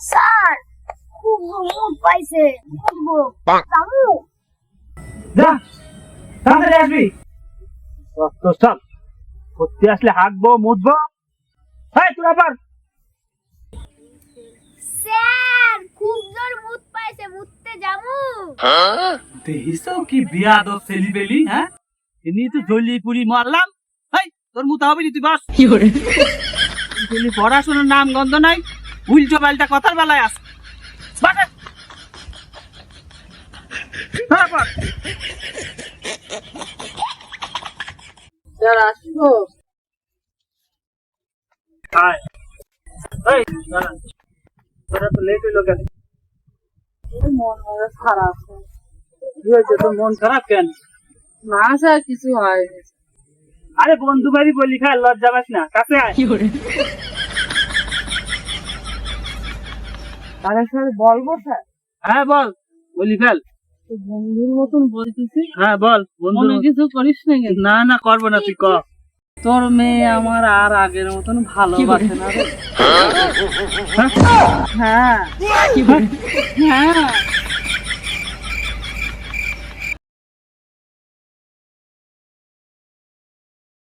Sir খুব mood পাইছে মুতবো কামু যা তাড়াতাড়ি আসবি। তো সব সত্যি আসলে হাঁকবো মুতবো। হ্যাঁ তোরা পার স্যার খুব জোর মুড পাইছে মুততে যামু দেখিস কি বিয়াদব ছেলিবেলি। হ্যাঁ এমনি তো জ্বলি পুরি মারলাম। হেই তোর মুতা হবে নি, তুই বাস। তুই পড়াশোনার নাম গন্ধ নাই, উল্টো পাল্টা কথার বেলায় আস। বাসে। হ্যাঁ, বাস। স্যার আসবো? আয়। এই, দাঁড়া। তোরা তো লেট হইলো কেন? মন মেজাজ খারাপ। কি হয়েছে, তোর মন খারাপ কেন? না স্যার কিছু হয়নি। আরে বন্ধু বাড়ি বলি খায়, লজ্জা পাস না, কাছে আয়। আরে স্যার বলবো স্যার? হ্যাঁ বল, বলি ফেল। তো বন্ধুর মতন বলতেছি। হ্যাঁ বল বন্ধু। মনে কিছু করিস না কিন্তু? না না করবো না, তুই ক। তোর মেয়ে আমার আর আগের মতন ভালোবাসে না রে। হ্যাঁ হ্যাঁ